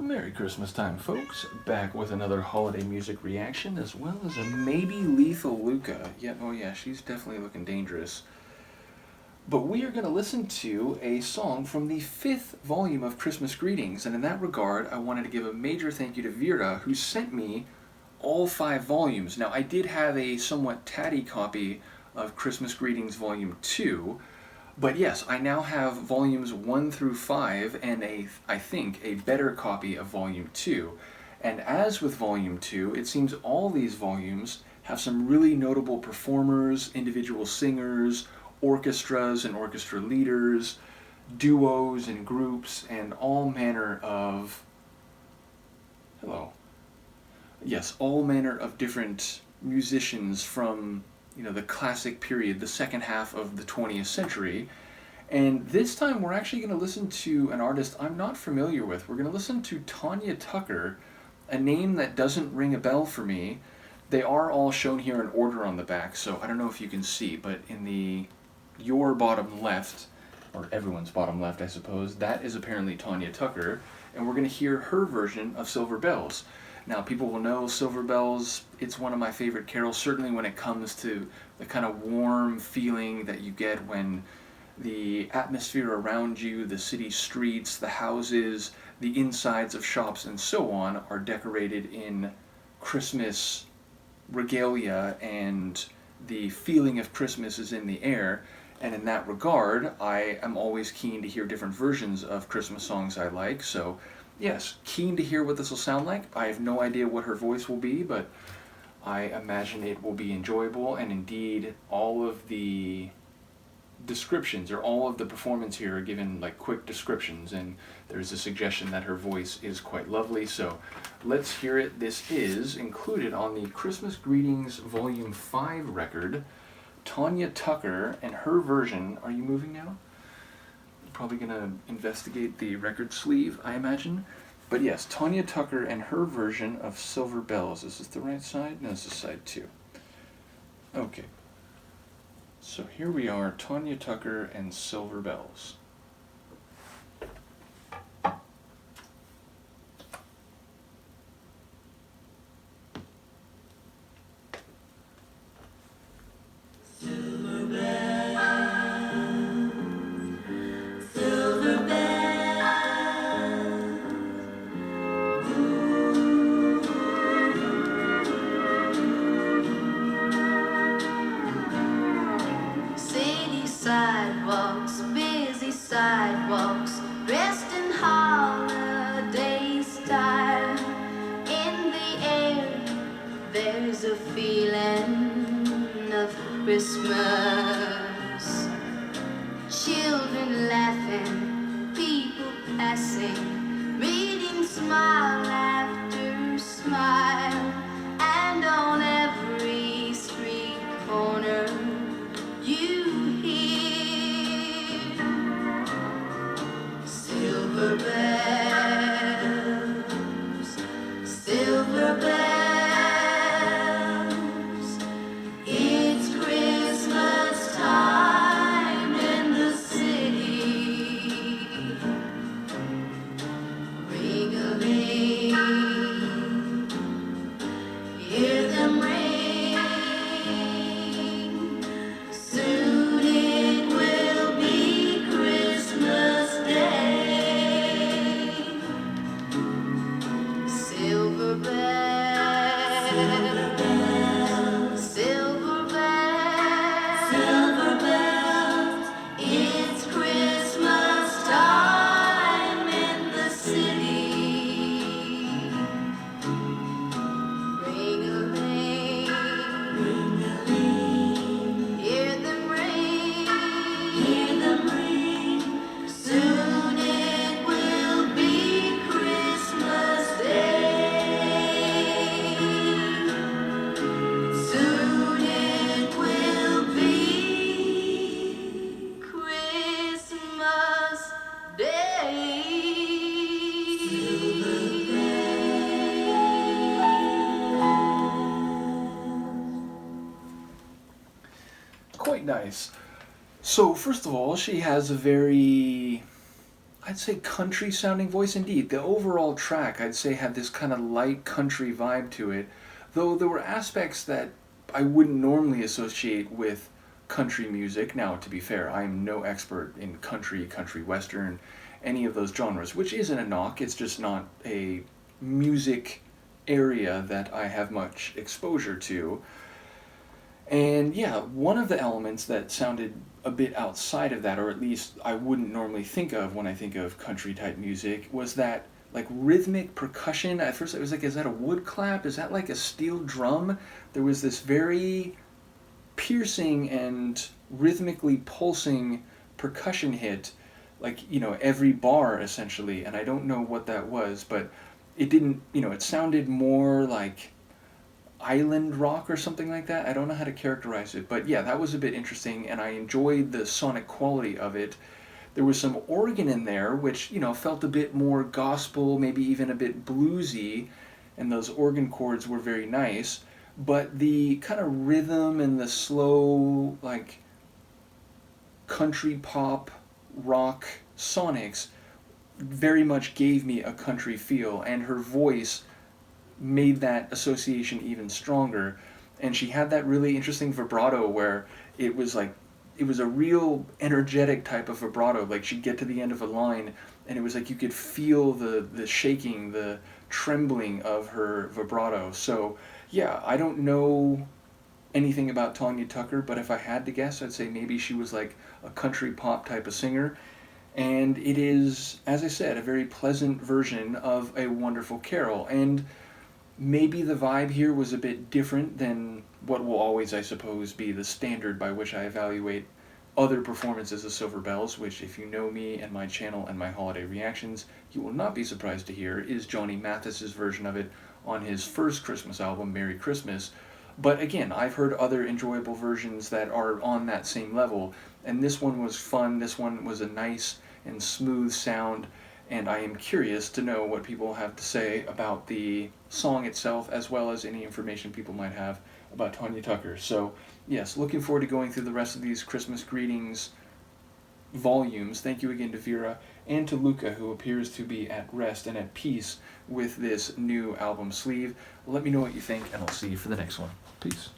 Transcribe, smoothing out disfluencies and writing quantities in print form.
Merry Christmas time, folks. Back with another holiday music reaction, as well as a maybe lethal Luca. Yeah, oh yeah, she's definitely looking dangerous. But we are going to listen to a song from the 5th volume of Christmas Greetings, and in that regard, I wanted to give a major thank you to Vera, who sent me all 5 volumes. Now, I did have a somewhat tatty copy of Christmas Greetings Volume 2, but yes, I now have volumes 1 through 5 and I think, a better copy of volume 2. And as with volume 2, it seems all these volumes have some really notable performers, individual singers, orchestras and orchestra leaders, duos and groups, and all manner of, all manner of different musicians from the classic period, the second half of the 20th century. And this time we're actually going to listen to an artist I'm not familiar with. We're going to listen to Tanya Tucker, a name that doesn't ring a bell for me. They are all shown here in order on the back, so I don't know if you can see, but in your bottom left, or everyone's bottom left, I suppose, that is apparently Tanya Tucker, and we're going to hear her version of Silver Bells. Now, people will know Silver Bells, it's one of my favorite carols, certainly when it comes to the kind of warm feeling that you get when the atmosphere around you, the city streets, the houses, the insides of shops, and so on, are decorated in Christmas regalia, and the feeling of Christmas is in the air. And in that regard, I am always keen to hear different versions of Christmas songs I like, so yes, keen to hear what this will sound like. I have no idea what her voice will be, but I imagine it will be enjoyable, and indeed all of the descriptions, or all of the performance here, are given like quick descriptions, and there's a suggestion that her voice is quite lovely, so let's hear it. This is included on the Christmas Greetings Volume 5 record, Tanya Tucker and her version. Are you moving now? Probably gonna investigate the record sleeve, I imagine. But yes, Tanya Tucker and her version of Silver Bells. Is this the right side? No, this is side 2. Okay. So here we are, Tanya Tucker and Silver Bells. Sidewalks, busy sidewalks, dressed in holiday style. In the air, there's a feeling of Christmas. Children laughing, people passing, meeting smile after smile, and on every street corner you silver bells, silver bells. It's Christmas time in the city. Ring-a-ling, hear them ring. Soon it will be Christmas Day. Silver bells, silver bells, silver bells. It's Christmas time in the city. Ring-a-ling, ring-a-ling, hear them ring, hear them ring. Soon it will be Christmas Day. Soon it will be Christmas Day. Quite nice. So first of all, she has a very I'd say country sounding voice indeed. The overall track, I'd say, had this kind of light country vibe to it, though there were aspects that I wouldn't normally associate with country music. Now, to be fair, I am no expert in country western, any of those genres, which isn't a knock, it's just not a music area that I have much exposure to. And yeah, one of the elements that sounded a bit outside of that, or at least I wouldn't normally think of when I think of country type music, was that like rhythmic percussion. At first, I was like, is that a wood clap? Is that like a steel drum? There was this very piercing and rhythmically pulsing percussion hit, like, every bar essentially. And I don't know what that was, but it didn't, it sounded more like island rock or something like that. I don't know how to characterize it, but yeah, that was a bit interesting, and I enjoyed the sonic quality of it. There was some organ in there, which felt a bit more gospel, maybe even a bit bluesy, and those organ chords were very nice. But the kind of rhythm and the slow, like country pop rock sonics very much gave me a country feel, and her voice made that association even stronger. And she had that really interesting vibrato where it was like, it was a real energetic type of vibrato. Like she'd get to the end of a line and it was like you could feel the shaking, the trembling of her vibrato. So yeah, I don't know anything about Tanya Tucker, but if I had to guess, I'd say maybe she was like a country pop type of singer. And it is, as I said, a very pleasant version of A Wonderful Carol. And maybe the vibe here was a bit different than what will always, I suppose, be the standard by which I evaluate other performances of Silver Bells, which, if you know me and my channel and my holiday reactions, you will not be surprised to hear is Johnny Mathis's version of it on his first Christmas album, Merry Christmas. But again, I've heard other enjoyable versions that are on that same level, and this one was fun. This one was a nice and smooth sound, and I am curious to know what people have to say about the song itself, as well as any information people might have about Tanya Tucker. So yes, looking forward to going through the rest of these Christmas greetings volumes. Thank you again to Vera and to Luca, who appears to be at rest and at peace with this new album sleeve. Let me know what you think, and I'll see you for the next one. Peace.